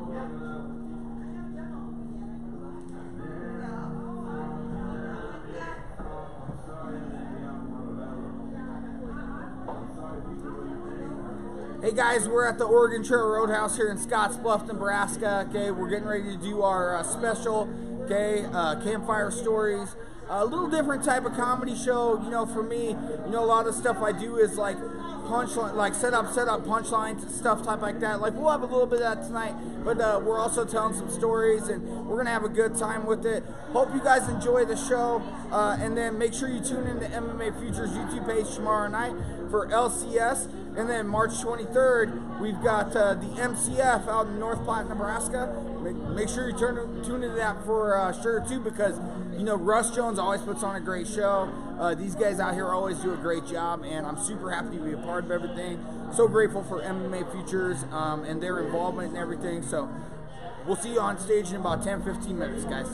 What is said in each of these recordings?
Hey guys, we're at the Oregon Trail Roadhouse here in Scottsbluff, Nebraska. Okay, we're getting ready to do our special, okay, campfire stories. A little different type of comedy show. You know, for me, you know, a lot of the stuff I do is like punchline, like set up punchlines, stuff type like that. Like we'll have a little bit of that tonight, but we're also telling some stories, and we're gonna have a good time with it. Hope you guys enjoy the show, and then make sure you tune in to MMA Futures YouTube page tomorrow night for LCS. And then March 23rd, we've got the MCF out in North Platte, Nebraska. Make sure you tune into that for sure too, because you know Russ Jones always puts on a great show. These guys out here always do a great job, and I'm super happy to be a part of everything. So grateful for MMA Futures and their involvement and everything. So we'll see you on stage in about 10-15 minutes, guys.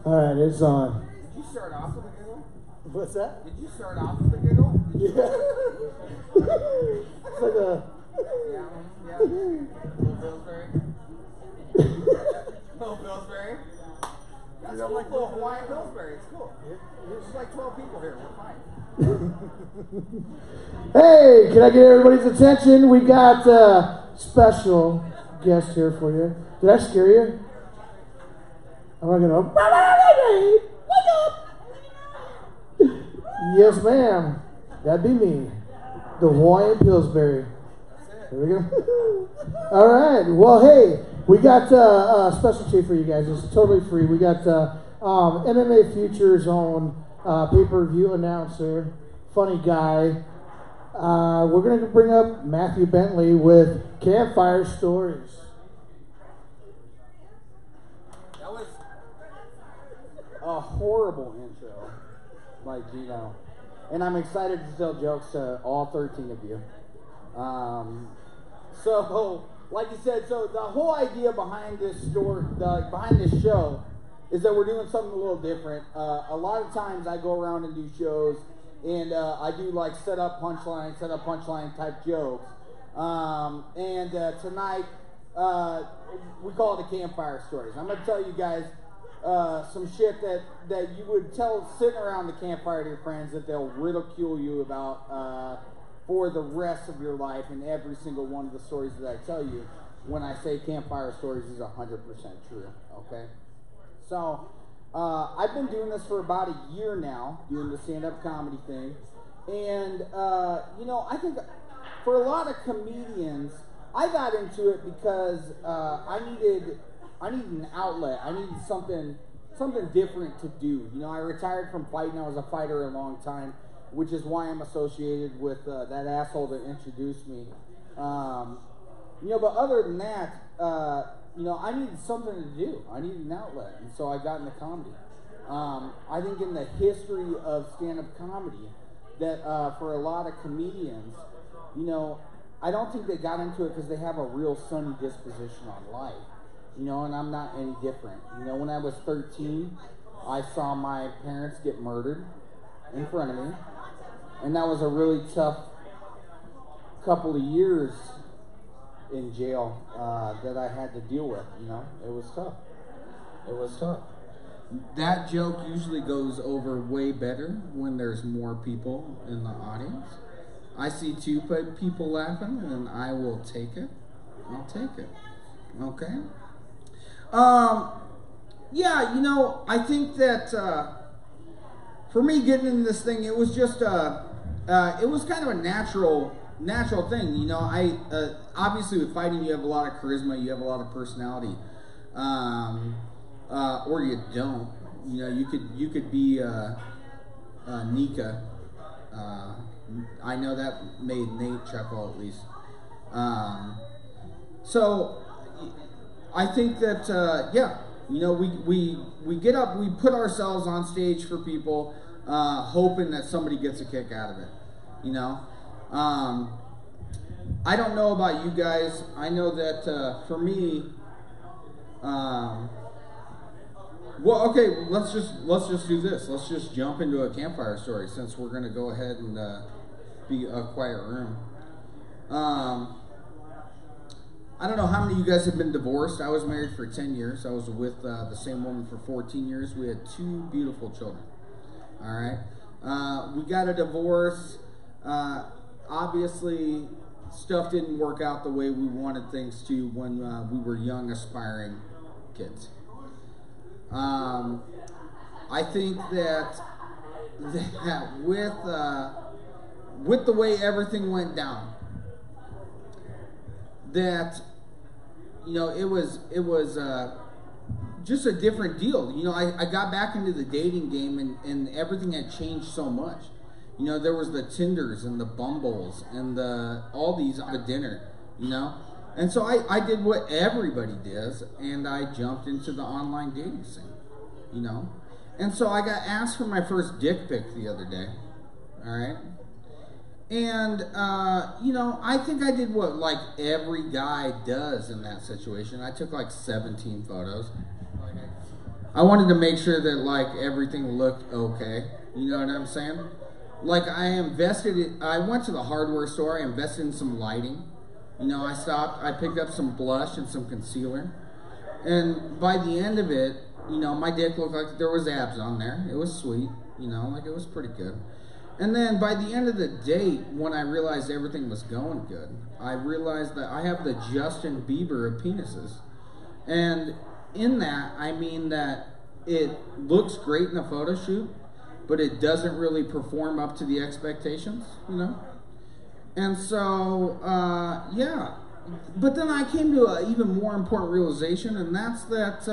All right, it's on. Did you start off with a giggle? What's that? Did you start off with a giggle? Yeah. It's like a... Yeah. Little Pillsbury. Little Pillsbury. That's cool. Like little Hawaiian Pillsbury. It's cool. There's just like 12 people here. We're fine. Hey, can I get everybody's attention? We got a special guest here for you. Did I scare you? Am I gonna wake up? Yes, ma'am. That'd be me. The Hawaiian Pillsbury. There we go. All right. Well, hey, we got a special treat for you guys. It's totally free. We got MMA Future's own pay-per-view announcer, funny guy. We're going to bring up Matthew Bentley with Campfire Stories. That was a horrible intro by Gino. And I'm excited to tell jokes to all 13 of you. So, like you said, so the whole idea behind this behind this show is that we're doing something a little different. A lot of times I go around and do shows, and I do like set up punchline type jokes. Tonight we call it the Campfire Stories. I'm going to tell you guys some shit that you would tell sitting around the campfire to your friends that they'll ridicule you about for the rest of your life, and every single one of the stories that I tell you when I say Campfire Stories is 100% true, okay? So, I've been doing this for about a year now, doing the stand-up comedy thing, and, I think for a lot of comedians, I got into it because I needed an outlet. I needed something different to do. You know, I retired from fighting. I was a fighter a long time, which is why I'm associated with that asshole that introduced me. But other than that, I needed something to do. I needed an outlet, and so I got into comedy. I think in the history of stand-up comedy, that for a lot of comedians, I don't think they got into it because they have a real sunny disposition on life. And I'm not any different. When I was 13, I saw my parents get murdered in front of me. And that was a really tough couple of years in jail that I had to deal with, It was tough. It was tough. That joke usually goes over way better when there's more people in the audience. I see two people laughing, and I will take it. I'll take it. Okay? I think that for me getting into this thing, it was just it was kind of a natural thing. Obviously with fighting, you have a lot of charisma, you have a lot of personality, or you don't. You could be Nika. I know that made Nate chuckle at least. So I think that we get up, we put ourselves on stage for people, hoping that somebody gets a kick out of it. I don't know about you guys. I know that for me, let's just do this. Let's just jump into a campfire story since we're gonna go ahead and be a quiet room. I don't know how many of you guys have been divorced. I was married for 10 years. I was with the same woman for 14 years. We had 2 beautiful children. All right. We got a divorce. Obviously, stuff didn't work out the way we wanted things to when we were young, aspiring kids. I think that with the way everything went down, that it was just a different deal. I got back into the dating game, and everything had changed so much. There was the Tinders and the Bumbles and all these out of dinner, and so I did what everybody does, and I jumped into the online dating scene, and so I got asked for my first dick pic the other day. All right. And, I think I did what, like, every guy does in that situation. I took, like, 17 photos. I wanted to make sure that like everything looked okay. You know what I'm saying? Like I went to the hardware store, I invested in some lighting. You know, I picked up some blush and some concealer. And by the end of it, you know, my dick looked like there was abs on there. It was sweet, you know, like it was pretty good. And then by the end of the date, when I realized everything was going good, I realized that I have the Justin Bieber of penises. And in that, I mean that it looks great in a photo shoot, but it doesn't really perform up to the expectations, you know? And so, yeah. But then I came to an even more important realization, and that's that,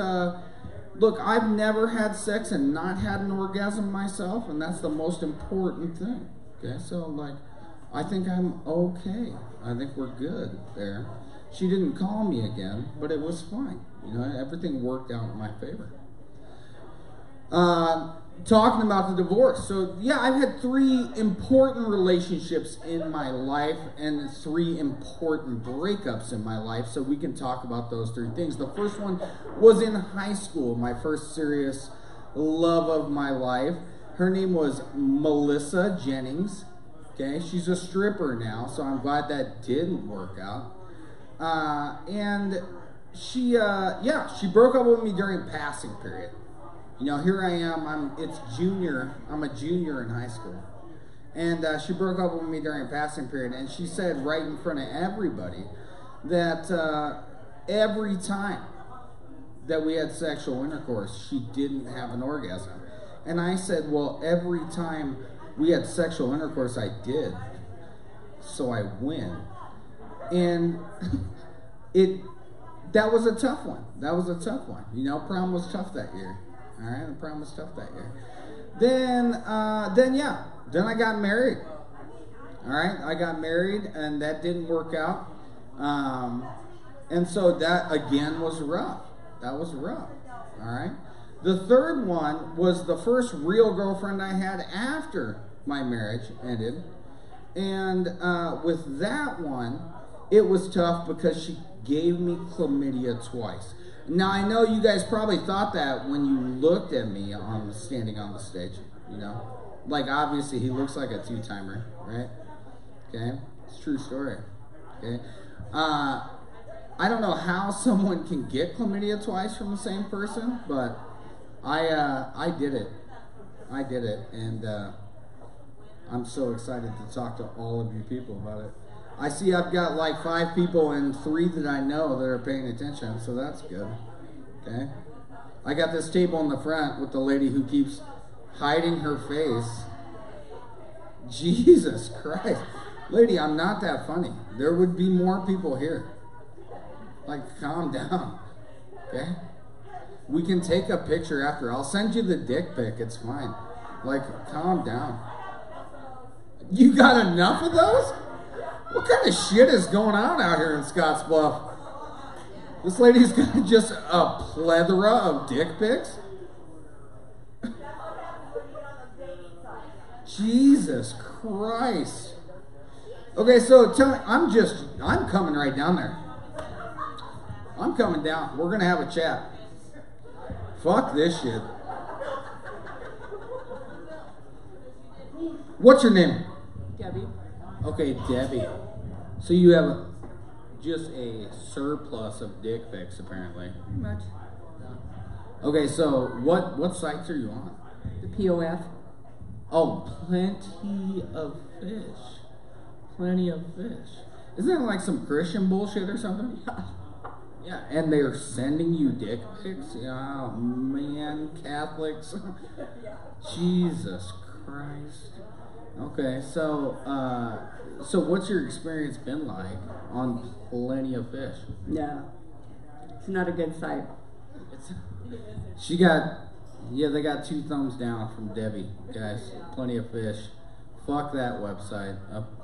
look, I've never had sex and not had an orgasm myself, and that's the most important thing. Okay, so, like, I think I'm okay. I think we're good there. She didn't call me again, but it was fine. You know, everything worked out in my favor. Talking about the divorce. So, yeah, I've had 3 important relationships in my life and 3 important breakups in my life, so we can talk about those 3 things. The first one was in high school, my first serious love of my life. Her name was Melissa Jennings. Okay, she's a stripper now, so I'm glad that didn't work out. And she broke up with me during passing period. You know, here I am, I'm a junior in high school. And she broke up with me during passing period, and she said right in front of everybody that every time that we had sexual intercourse, she didn't have an orgasm. And I said, well, every time we had sexual intercourse, I did. So I win. And that was a tough one. You know, prom was tough that year. All right, the prom was tough that year. Then I got married. All right, I got married, and that didn't work out. And so that again was rough. All right. The third one was the first real girlfriend I had after my marriage ended, and with that one, it was tough because she gave me chlamydia twice. Now, I know you guys probably thought that when you looked at me standing on the stage, you know? Like, obviously, he looks like a 2-timer, right? Okay? It's a true story, okay? I don't know how someone can get chlamydia twice from the same person, but I did it. And I'm so excited to talk to all of you people about it. I see I've got like 5 people and 3 that I know that are paying attention, so that's good. Okay? I got this table in the front with the lady who keeps hiding her face. Jesus Christ. Lady, I'm not that funny. There would be more people here. Like, calm down. Okay? We can take a picture after. I'll send you the dick pic. It's fine. Like, calm down. You got enough of those? What kind of shit is going on out here in Scottsbluff? This lady's got just a plethora of dick pics? Jesus Christ. Okay, so tell me, I'm coming right down there. I'm coming down. We're going to have a chat. Fuck this shit. What's your name? Debbie. Okay, Debbie. So you have just a surplus of dick pics, apparently. Pretty much. Okay, so what sites are you on? The POF. Oh, plenty of fish. Plenty of fish. Isn't that like some Christian bullshit or something? Yeah, and they're sending you dick pics? Oh, man, Catholics. Jesus Christ. Okay, so what's your experience been like on Plenty of Fish? No. It's not a good site. They got 2 thumbs down from Debbie, guys. Plenty of Fish. Fuck that website,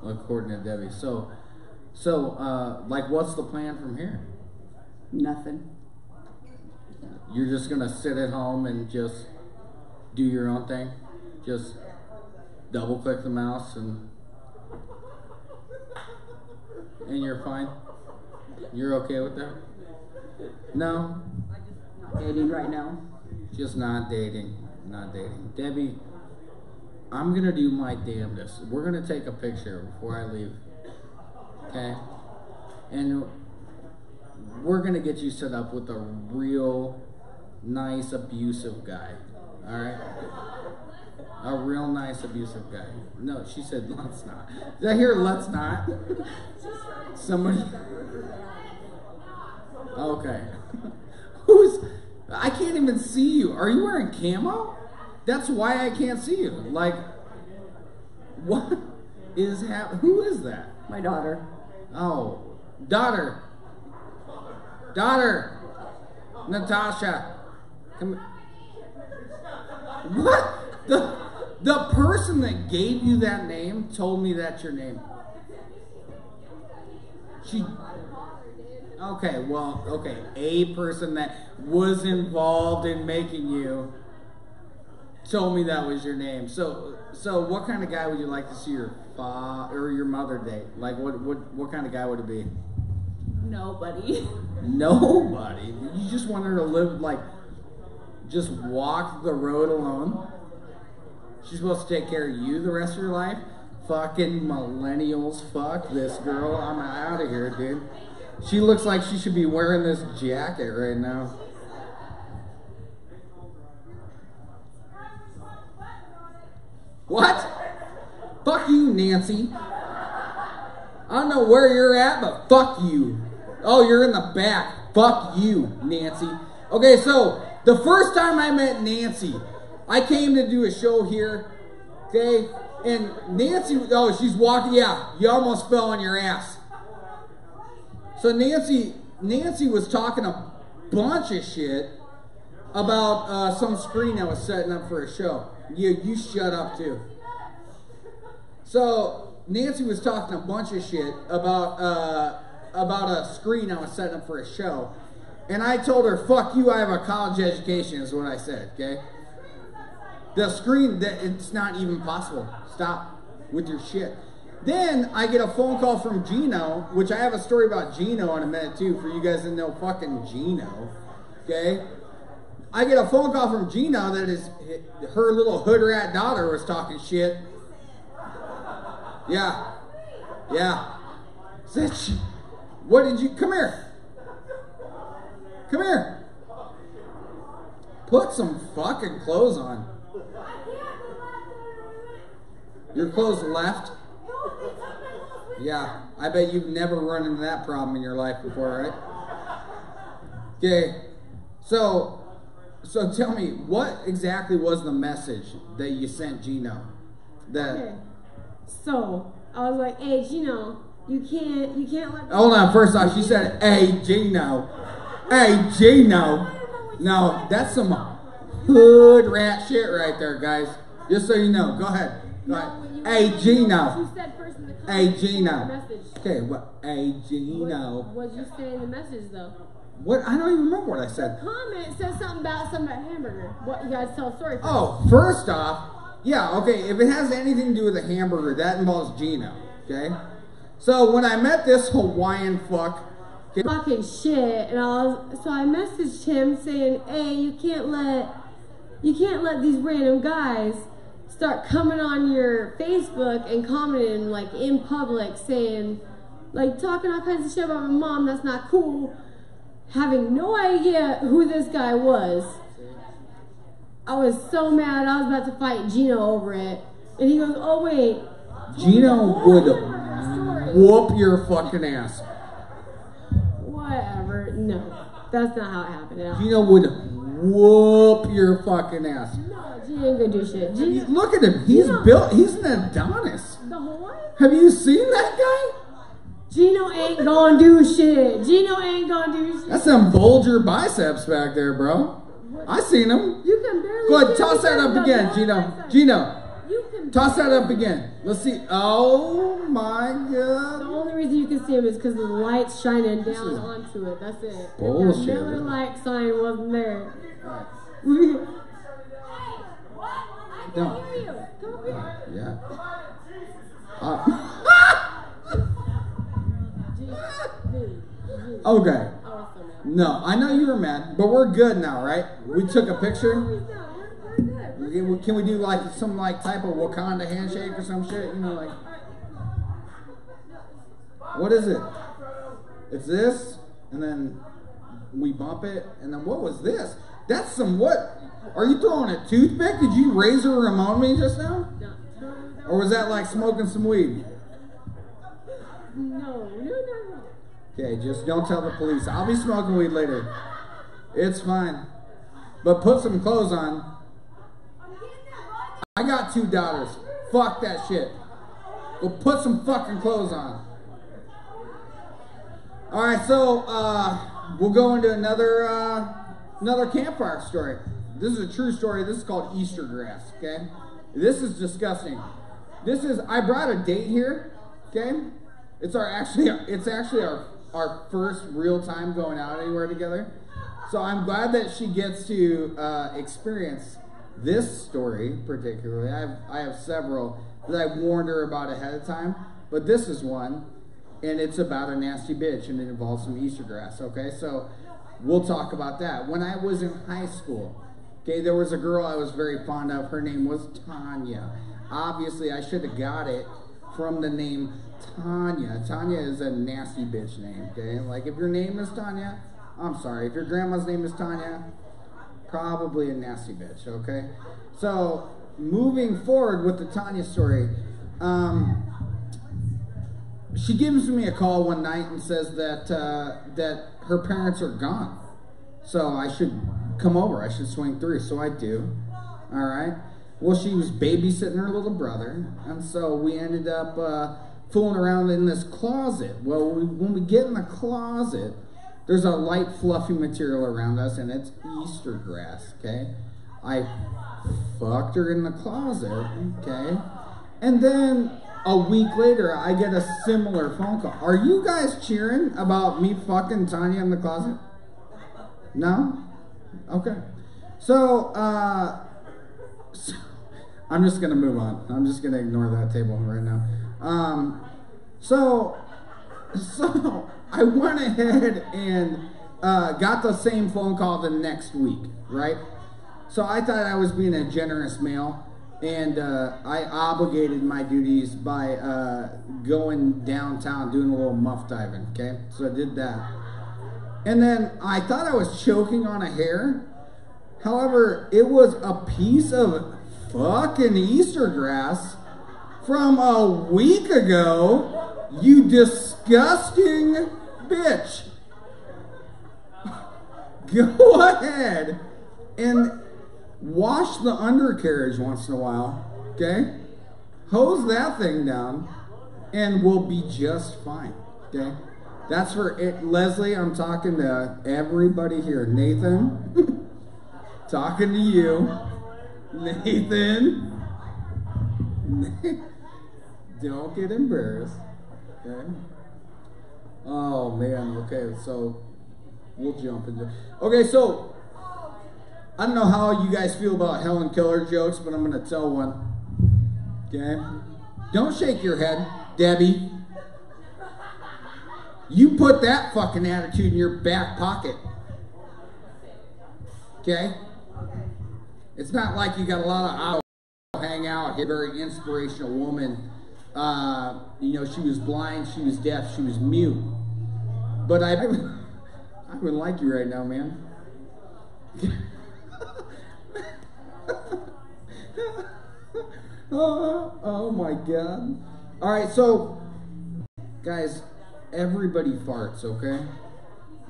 according to Debbie. So, like, what's the plan from here? Nothing. You're just gonna sit at home and just do your own thing? Just double click the mouse and you're fine? You're okay with that? No? Not dating right now. Just not dating. Not dating. Debbie, I'm gonna do my damnedest. We're gonna take a picture before I leave. Okay? And we're gonna get you set up with a real nice abusive guy. Alright? A real nice abusive guy. No, she said let's not. Did I hear let's not? Somebody. Okay. I can't even see you. Are you wearing camo? That's why I can't see you. Like, what is happening? Who is that? My daughter. Oh, daughter. Daughter. Natasha. Come. What? The person that gave you that name told me that's your name. She. Okay, well, okay. A person that was involved in making you told me that was your name. So what kind of guy would you like to see your father or your mother date? Like, what kind of guy would it be? Nobody. Nobody. You just want her to live like, just walk the road alone. She's supposed to take care of you the rest of your life. Fucking millennials. Fuck this girl. I'm out of here, dude. She looks like she should be wearing this jacket right now. What? Fuck you, Nancy. I don't know where you're at, but fuck you. Oh, you're in the back. Fuck you, Nancy. Okay, so the first time I met Nancy, I came to do a show here, okay? And Nancy, oh, she's walking, yeah, you almost fell on your ass. So Nancy was talking a bunch of shit about some screen I was setting up for a show. You shut up too. So Nancy was talking a bunch of shit about a screen I was setting up for a show. And I told her, fuck you, I have a college education is what I said, okay? The screen, it's not even possible. Stop with your shit. Then I get a phone call from Gino, which I have a story about Gino in a minute too, for you guys that know fucking Gino, okay? I get a phone call from Gino that her little hood rat daughter was talking shit. Yeah. Said she, what did you, come here. Come here. Put some fucking clothes on. Your clothes left? Yeah, I bet you've never run into that problem in your life before, right? Okay, so tell me, what exactly was the message that you sent Gino? Okay. So I was like, hey Gino, you can't let. Hold on, first off, she said, hey Gino. Hey Gino. No, that's some hood rat shit right there, guys. Just so you know, go ahead. Hey Gino. You said first in the comment. Hey Gino. Message. Okay, what? Hey Gino. What did you say in the message though? What? I don't even remember what I said. The comment said something about hamburger. What, you guys tell a story for Oh, first off, yeah, okay, if it has anything to do with a hamburger, that involves Gino, okay? So when I met this Hawaiian fuck, okay, fucking shit, and so I messaged him saying, hey, you can't let these random guys start coming on your Facebook and commenting like in public saying, like talking all kinds of shit about my mom, that's not cool. Having no idea who this guy was. I was so mad, I was about to fight Gino over it. And he goes, oh wait. Gino would whoop your fucking ass. Whatever, no. That's not how it happened. Gino would whoop your fucking ass. No, Gino ain't gonna do shit. Gino, look at him, he's built, he's an Adonis. The Hawaiian? Have you seen that guy? Gino ain't gonna do shit. Gino ain't gonna do shit. That's some bulger biceps back there, bro. I seen him. You can barely. Go ahead, toss that up again, Gino. Gino, toss that up again. Let's see. Oh my God. The only reason you can see him is because the light's shining down onto it. That's it. Bullshit. If that Miller Lite sign wasn't there. No. Hear you. Come up here. Yeah. Okay. No, I know you were mad, but we're good now, right? We took a picture. We're good. Can we do like some like type of Wakanda handshake or some shit? You know, like what is it? It's this, and then we bump it, and then what was this? That's some what? Are you throwing a toothpick? Did you Razor Ramon me just now? Or was that like smoking some weed? No. Okay, just don't tell the police. I'll be smoking weed later. It's fine. But put some clothes on. I got 2 daughters. Fuck that shit. Go put some fucking clothes on. Alright, so we'll go into another campfire story. This is a true story. This is called Easter grass, okay? This is disgusting. I brought a date here, okay? It's actually our first real time going out anywhere together. So I'm glad that she gets to experience this story particularly. I have several that I warned her about ahead of time, but this is one, and it's about a nasty bitch, and it involves some Easter grass, okay? So we'll talk about that. When I was in high school, okay, there was a girl I was very fond of. Her name was Tanya. Obviously, I should have got it from the name Tanya. Tanya is a nasty bitch name, okay? Like, if your name is Tanya, I'm sorry. If your grandma's name is Tanya, probably a nasty bitch, okay? So, moving forward with the Tanya story, she gives me a call one night and says that her parents are gone. So I should come over. I should swing through. So I do. All right. Well, she was babysitting her little brother, and so we ended up fooling around in this closet. Well, when we get in the closet, there's a light, fluffy material around us, and it's Easter grass, okay? I fucked her in the closet, okay? And then a week later, I get a similar phone call. Are you guys cheering about me fucking Tanya in the closet? No? Okay. So I'm just gonna move on. I'm just gonna ignore that table right now. So I went ahead and got the same phone call the next week, right? So I thought I was being a generous male, and I obligated my duties by going downtown, doing a little muff diving, okay? So I did that. And then I thought I was choking on a hair. However, it was a piece of fucking Easter grass from a week ago, you disgusting bitch. Go ahead and wash the undercarriage once in a while, okay? Hose that thing down, and we'll be just fine, okay? That's for it. Leslie, I'm talking to everybody here. Nathan, talking to you. Nathan, don't get embarrassed, okay? Oh, man, okay, so we'll jump into... Okay, so I don't know how you guys feel about Helen Keller jokes, but I'm going to tell one, okay? Don't shake your head, Debbie. You put that fucking attitude in your back pocket, okay? It's not like you got a lot of hours hang out, a very inspirational woman. You know, she was blind, she was deaf, she was mute. But I would like you right now, man. Oh my God. All right, so guys, everybody farts, okay?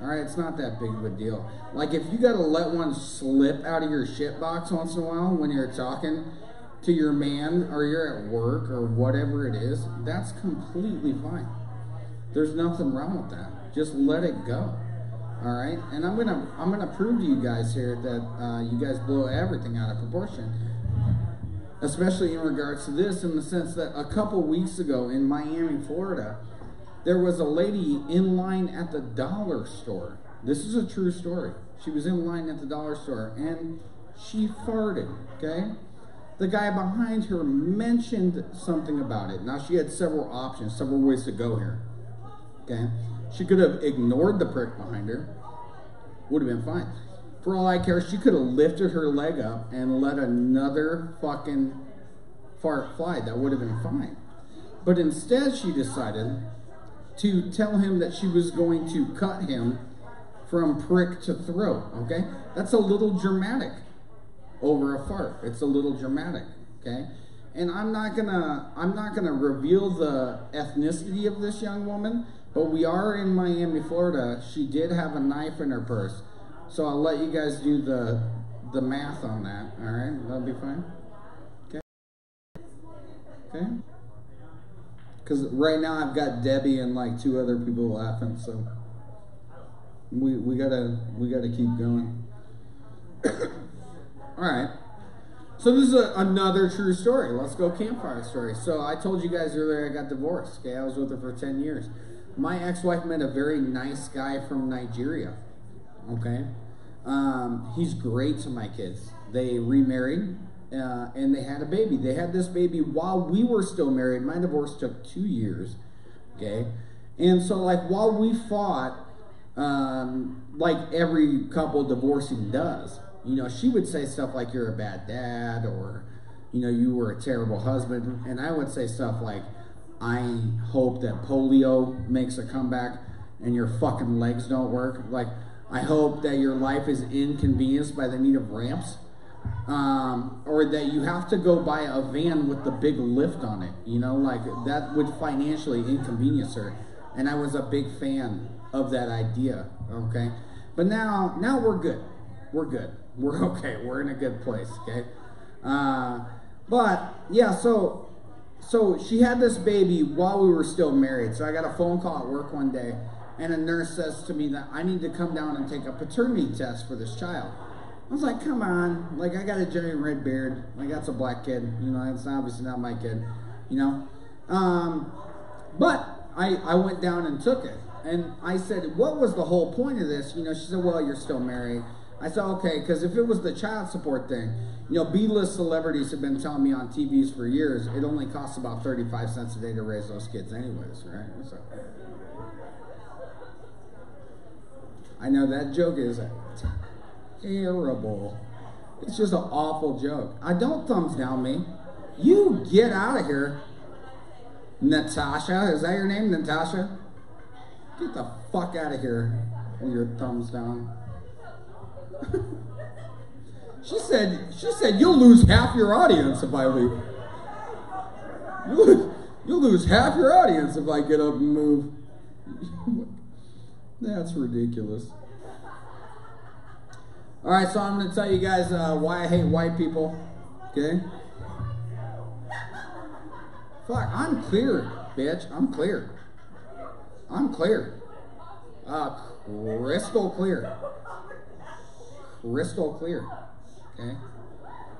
All right, it's not that big of a deal. Like, if you gotta let one slip out of your shit box once in a while when you're talking to your man, or you're at work, or whatever it is, that's completely fine. There's nothing wrong with that. Just let it go. All right, and I'm gonna prove to you guys here that you guys blow everything out of proportion, especially in regards to this, in the sense that a couple weeks ago in Miami, Florida, there was a lady in line at the dollar store. This is a true story. She was in line at the dollar store, and she farted, okay? The guy behind her mentioned something about it. Now, she had several options, several ways to go here, okay? She could have ignored the prick behind her. Would have been fine. For all I care, she could have lifted her leg up and let another fucking fart fly. That would have been fine. But instead, she decided to tell him that she was going to cut him from prick to throat, okay? That's a little dramatic over a fart. It's a little dramatic, okay? And I'm not gonna reveal the ethnicity of this young woman, but we are in Miami, Florida. She did have a knife in her purse. So I'll let you guys do the math on that, all right? That'll be fine? Okay? Okay? Because right now I've got Debbie and like 2 other people laughing, so we gotta keep going. All right. So this is another true story. Let's go campfire story. So I told you guys earlier I got divorced. Okay, I was with her for 10 years. My ex-wife met a very nice guy from Nigeria. Okay, he's great to my kids. They remarried. And they had a baby. They had this baby while we were still married. My divorce took 2 years, okay? And so, like, while we fought, like every couple divorcing does, you know, she would say stuff like, you're a bad dad, or, you know, you were a terrible husband. And I would say stuff like, I hope that polio makes a comeback and your fucking legs don't work. Like, I hope that your life is inconvenienced by the need of ramps. Or that you have to go buy a van with the big lift on it, you know, like that would financially inconvenience her. And I was a big fan of that idea, okay? But now we're good. We're good. We're okay. We're in a good place, okay? But yeah, so she had this baby while we were still married. So I got a phone call at work one day, and a nurse says to me that I need to come down and take a paternity test for this child. I was like, come on, like, I got a giant red beard, like, that's a black kid, you know, it's obviously not my kid, you know, but I went down and took it, and I said, what was the whole point of this? You know, she said, well, you're still married. I said, okay, because if it was the child support thing, you know, B-list celebrities have been telling me on TVs for years, it only costs about 35 cents a day to raise those kids anyways, right? So, I know that joke is terrible. It's just an awful joke. I don't thumbs down me. You get out of here. Natasha, is that your name, Natasha? Get the fuck out of here with your thumbs down. She said you'll lose half your audience if I leave. You'll lose half your audience if I get up and move. That's ridiculous. All right, so I'm going to tell you guys why I hate white people, okay? Fuck, I'm clear, bitch. I'm clear. I'm clear. Crystal clear. Crystal clear, okay?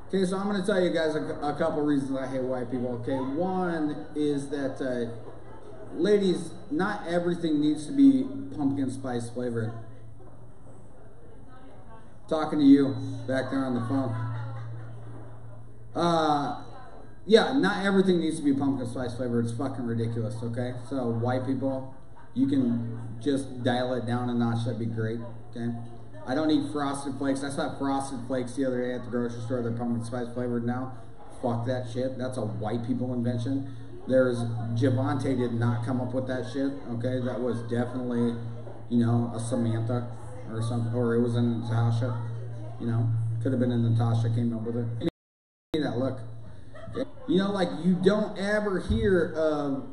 Okay, so I'm going to tell you guys a couple reasons I hate white people, okay? One is that, ladies, not everything needs to be pumpkin spice flavored. Talking to you back there on the phone. Yeah, not everything needs to be pumpkin spice flavored. It's fucking ridiculous, okay? So white people, you can just dial it down a notch. That'd be great, okay? I don't eat Frosted Flakes. I saw Frosted Flakes the other day at the grocery store. They're pumpkin spice flavored now. Fuck that shit. That's a white people invention. Javante did not come up with that shit, okay? That was definitely, you know, a Samantha or something, or it was a Natasha, you know, could have been a Natasha came up with it. Give me that look. You know, like, you don't ever hear of,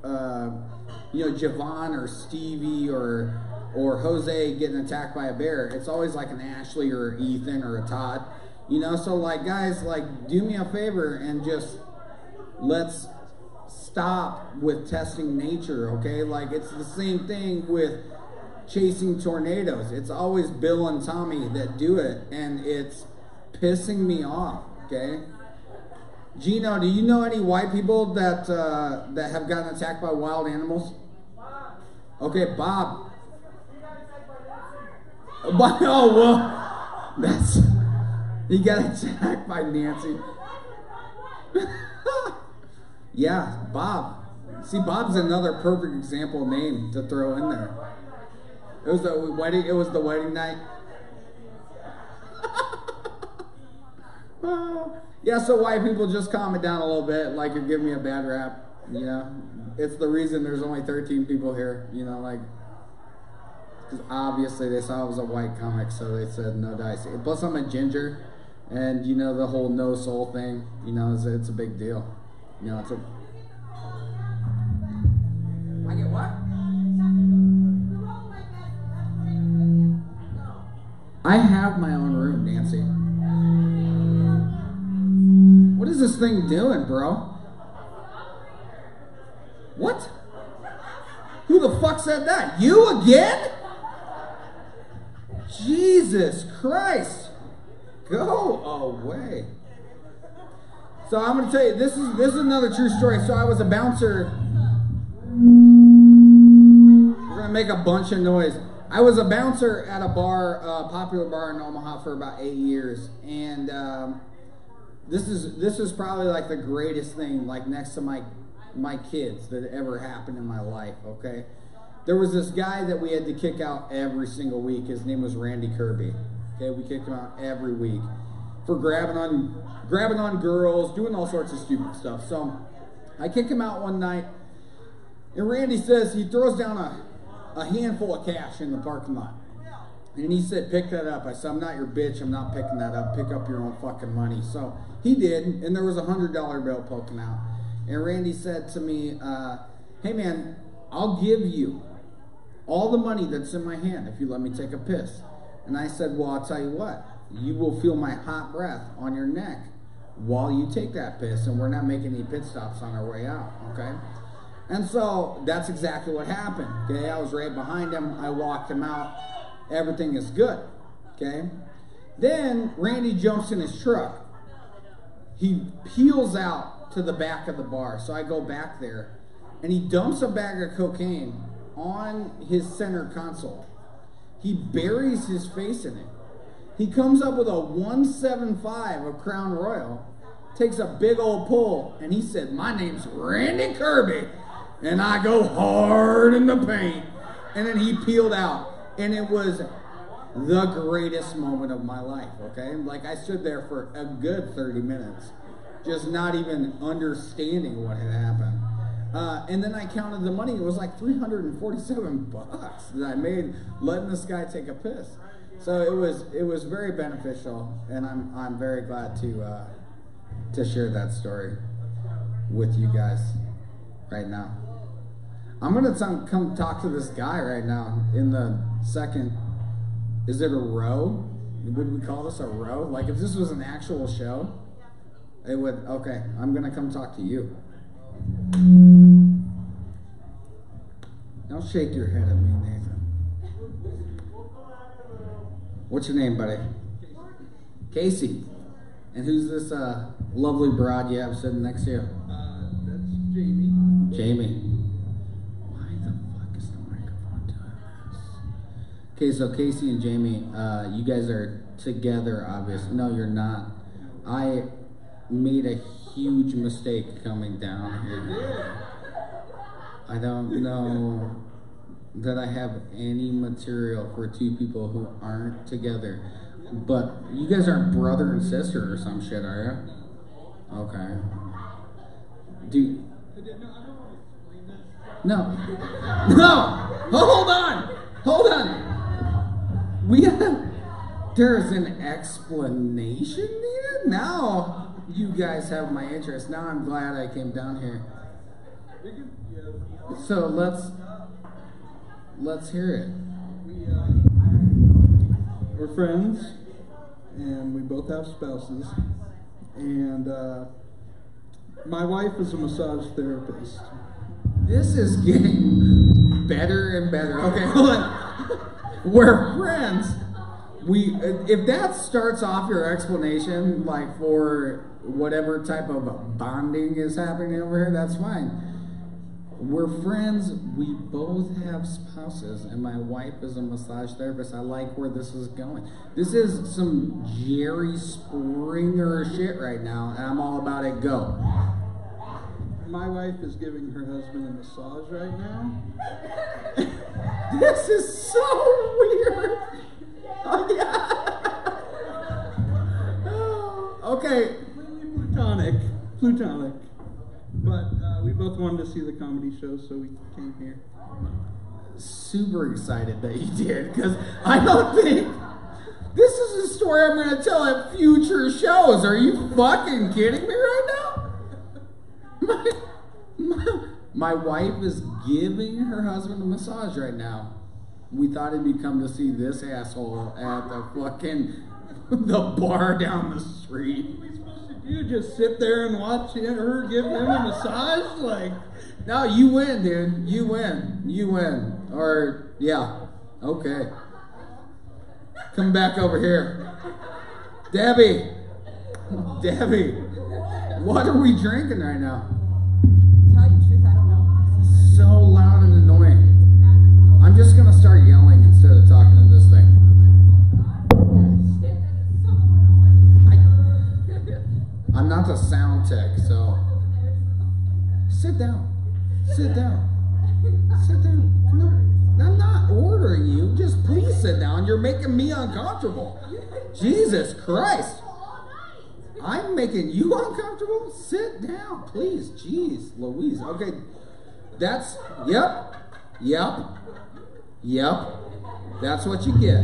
you know, Javon or Stevie or Jose getting attacked by a bear. It's always like an Ashley or Ethan or a Todd, you know. So, like, guys, like, do me a favor and just let's stop with testing nature, okay? Like, it's the same thing with chasing tornadoes. It's always Bill and Tommy that do it, and it's pissing me off, okay? Gino, do you know any white people that that have gotten attacked by wild animals? Okay, Bob. Oh, well, that's, he got attacked by Nancy. Yeah, Bob. See, Bob's another perfect example name to throw in there. It was the wedding night. Yeah, so white people, just calm it down a little bit, like you're giving me a bad rap, you know? It's the reason there's only 13 people here, you know, like, because obviously they saw I was a white comic, so they said no dice. Plus I'm a ginger, and you know, the whole no soul thing, you know, it's a big deal. You know, I get what? I have my own room, Nancy. What is this thing doing, bro? What? Who the fuck said that? You again? Jesus Christ. Go away. So I'm going to tell you, this is another true story. So I was a bouncer. We're going to make a bunch of noise. I was a bouncer at a bar, a popular bar in Omaha for about 8 years. And this is probably like the greatest thing, like next to my kids, that ever happened in my life, okay? There was this guy that we had to kick out every single week. His name was Randy Kirby. Okay, we kicked him out every week for grabbing on girls, doing all sorts of stupid stuff. So I kick him out one night, and Randy says, he throws down a handful of cash in the parking lot. And he said, pick that up. I said, I'm not your bitch. I'm not picking that up. Pick up your own fucking money. So he did, and there was a $100 bill poking out. And Randy said to me, hey man, I'll give you all the money that's in my hand if you let me take a piss. And I said, well, I'll tell you what, you will feel my hot breath on your neck while you take that piss, and we're not making any pit stops on our way out, okay? And so that's exactly what happened, okay? I was right behind him. I walked him out. Everything is good, okay? Then Randy jumps in his truck. He peels out to the back of the bar. So I go back there, and he dumps a bag of cocaine on his center console. He buries his face in it. He comes up with a 175 of Crown Royal, takes a big old pull, and he said, my name's Randy Kirby, and I go hard in the paint. And then he peeled out, and it was the greatest moment of my life, okay? Like, I stood there for a good 30 minutes, just not even understanding what had happened. And then I counted the money. It was like $347 that I made letting this guy take a piss. So it was very beneficial, and I'm very glad to share that story with you guys right now. I'm gonna come talk to this guy right now in the second. Is it a row? Would we call this a row? Like if this was an actual show, it would. Okay, I'm gonna come talk to you. Don't shake your head at me, Nathan. What's your name, buddy? Casey. And who's this lovely broad you have sitting next to you? That's Jamie. Jamie. Why the fuck is the microphone doing this? Okay, so Casey and Jamie, you guys are together, obviously. No, you're not. I made a huge mistake coming down here. I don't know that I have any material for two people who aren't together. But you guys aren't brother and sister or some shit, are you? Okay. No. Hold on. There's an explanation needed? Now you guys have my interest. Now I'm glad I came down here. So let's hear it. We're friends, and we both have spouses. And my wife is a massage therapist. This is getting better and better. Okay, hold on. We're friends. If that starts off your explanation, like for whatever type of bonding is happening over here, that's fine. We're friends. We both have spouses, and my wife is a massage therapist. I like where this is going. This is some Jerry Springer shit right now, and I'm all about it. Go. My wife is giving her husband a massage right now. This is so weird. Oh, yeah. Okay, plutonic. But we both wanted to see the comedy show, so we came here. Super excited that you did, because I don't think this is a story I'm going to tell at future shows. Are you fucking kidding me right now? My wife is giving her husband a massage right now. We thought he'd come to see this asshole at the fucking the bar down the street. What are we supposed to do? Just sit there and watch her give him a massage? Like, no, you win, dude. You win. You win. Or, yeah. Okay. Come back over here. Debbie. Debbie. What are we drinking right now? Tell you the truth, I don't know. So loud and annoying. I'm just going to start yelling instead of talking to this thing. I'm not the sound tech, so sit down. Sit down. Sit down. Come on. I'm not ordering you. Just please sit down. You're making me uncomfortable. Jesus Christ. I'm making you uncomfortable? Sit down, please. Jeez Louise. Okay. That's, yep. That's what you get.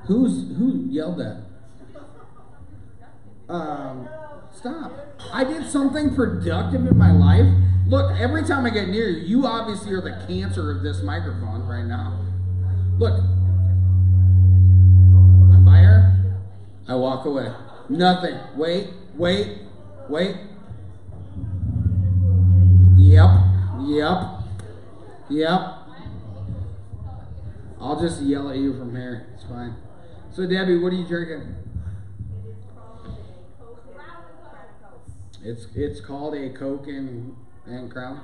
Who yelled that? Stop. I did something productive in my life. Look, every time I get near you, you obviously are the cancer of this microphone right now. Look. I'm by her. I walk away. Nothing. Wait. Yep. I'll just yell at you from here. It's fine. So, Debbie, what are you drinking? It's called a Coke and Crown.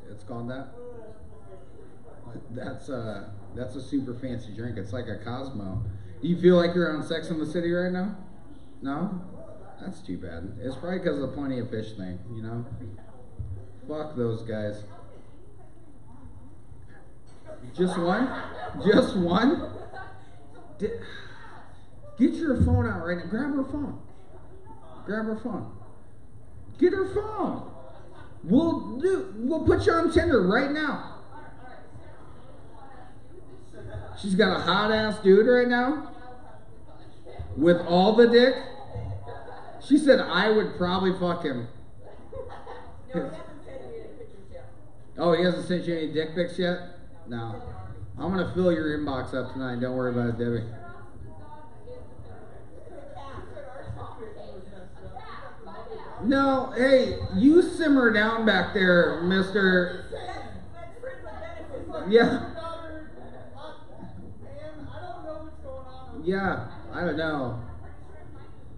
It's called that. That's a super fancy drink. It's like a Cosmo. You feel like you're on Sex and the City right now? No? That's too bad. It's probably because of the Plenty of Fish thing, you know? Fuck those guys. Just one? Just one? Get your phone out right now. Grab her phone. Grab her phone. Get her phone. We'll put you on Tinder right now. She's got a hot ass dude right now with all the dick. She said I would probably fuck him. Oh, he hasn't sent you any dick pics yet? No. I'm gonna fill your inbox up tonight. Don't worry about it, Debbie. No, hey, you simmer down back there, mister. Yeah. Yeah, I don't know.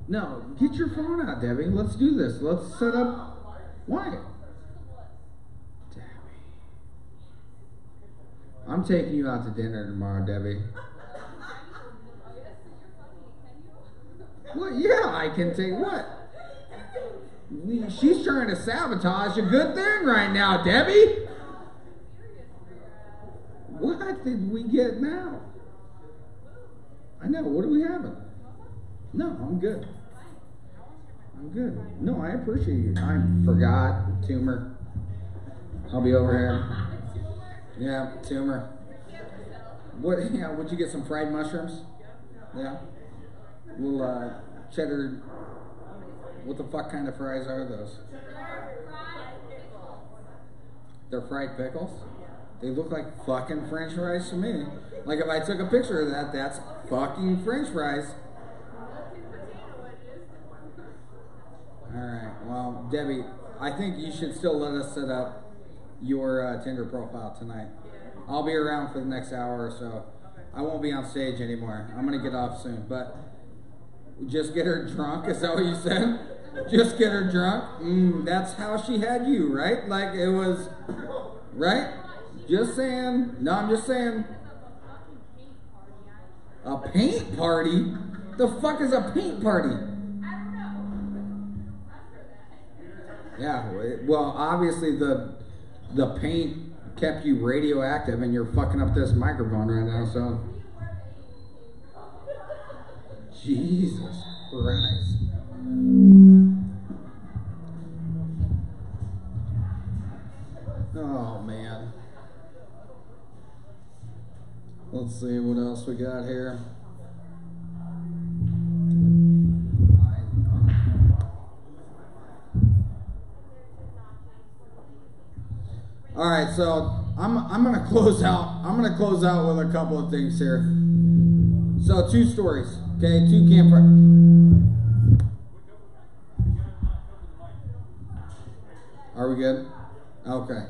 No, get your phone out, Debbie. Let's do this. Let's set up. Why? Debbie. I'm taking you out to dinner tomorrow, Debbie. Well, yeah, I can take what? She's trying to sabotage a good thing right now, Debbie. What did we get now? I know. What are we having? No, I'm good. I'm good. No, I appreciate you. I forgot. Tumor. I'll be over here. Yeah, tumor. What? Yeah, would you get some fried mushrooms? Yeah. Little cheddar. What the fuck kind of fries are those? They're fried pickles? They look like fucking French fries to me. Like if I took a picture of that, that's fucking French fries. Alright, well, Debbie, I think you should still let us set up your Tinder profile tonight. I'll be around for the next hour or so. I won't be on stage anymore. I'm going to get off soon, but just get her drunk, is that what you said? Just get her drunk? That's how she had you, right? Like it was, right? Just saying. No, I'm just saying. A paint party? The fuck is a paint party? Yeah, well, obviously the paint kept you radioactive, and you're fucking up this microphone right now, so. Jesus Christ. Oh, man. Let's see what else we got here. All right, so I'm gonna close out. I'm gonna close out with a couple of things here. So 2 stories, okay? 2 campfire. Are we good? Okay.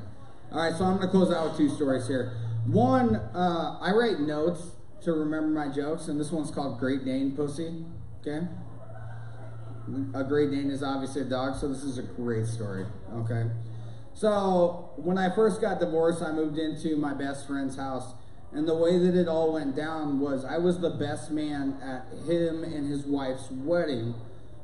All right, so I'm gonna close out with 2 stories here. One, I write notes to remember my jokes, and this one's called Great Dane Pussy. Okay. A Great Dane is obviously a dog, so this is a great story. Okay. So when I first got divorced, I moved into my best friend's house, and the way that it all went down was I was the best man at him and his wife's wedding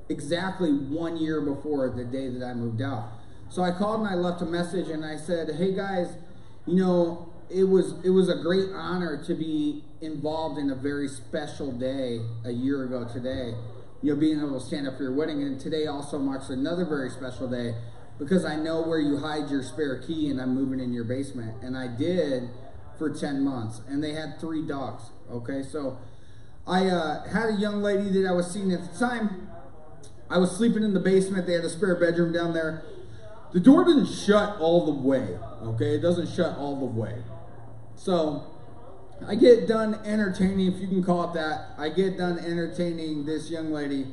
exactly 1 year before the day that I moved out. So I called and I left a message and I said, hey guys, you know, it was a great honor to be involved in a very special day a year ago today, you know, being able to stand up for your wedding, and today also marks another very special day, because I know where you hide your spare key and I'm moving in your basement. And I did for 10 months. And they had 3 dogs. Okay, so I had a young lady that I was seeing at the time. I was sleeping in the basement. They had a spare bedroom down there. The door didn't shut all the way. Okay, it doesn't shut all the way. So I get done entertaining, if you can call it that. I get done entertaining this young lady.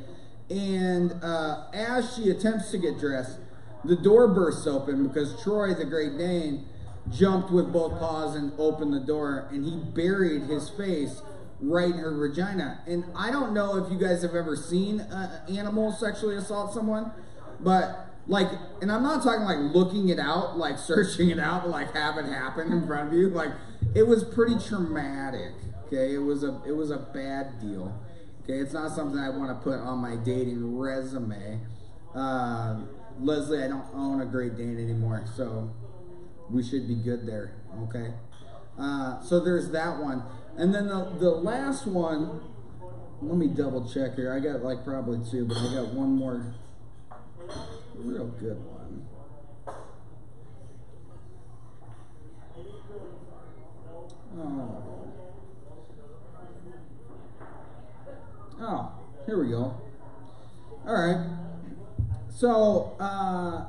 And as she attempts to get dressed, the door bursts open because Troy, the Great Dane, jumped with both paws and opened the door, and he buried his face right in her vagina. And I don't know if you guys have ever seen an animal sexually assault someone, but like, and I'm not talking like looking it out, like searching it out, but like have it happen in front of you. Like, it was pretty traumatic. Okay, it was a bad deal. Okay, it's not something I want to put on my dating resume. Leslie, I don't own a Great Dane anymore, so we should be good there, okay? So there's that one. And then the last one, let me double check here. I got like probably 2, but I got one more real good one. Oh, here we go. All right. So, I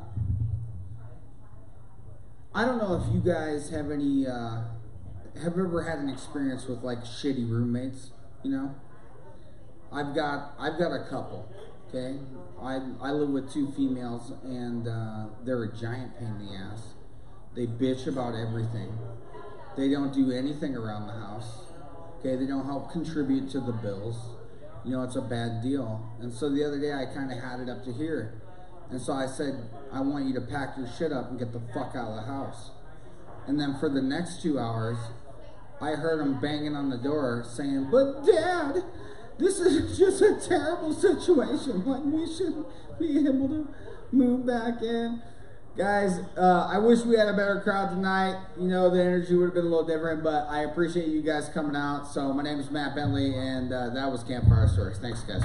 don't know if you guys have any, have ever had an experience with like shitty roommates, you know? I've got a couple, okay? I live with 2 females, and they're a giant pain in the ass. They bitch about everything. They don't do anything around the house, okay? They don't help contribute to the bills. You know, it's a bad deal. And so the other day I kind of had it up to here. And so I said, I want you to pack your shit up and get the fuck out of the house. And then for the next 2 hours, I heard them banging on the door saying, but Dad, this is just a terrible situation. Like, we should be able to move back in. Guys, I wish we had a better crowd tonight. You know, the energy would have been a little different, but I appreciate you guys coming out. So my name is Matt Bentley, and that was Campfire Stories. Thanks, guys.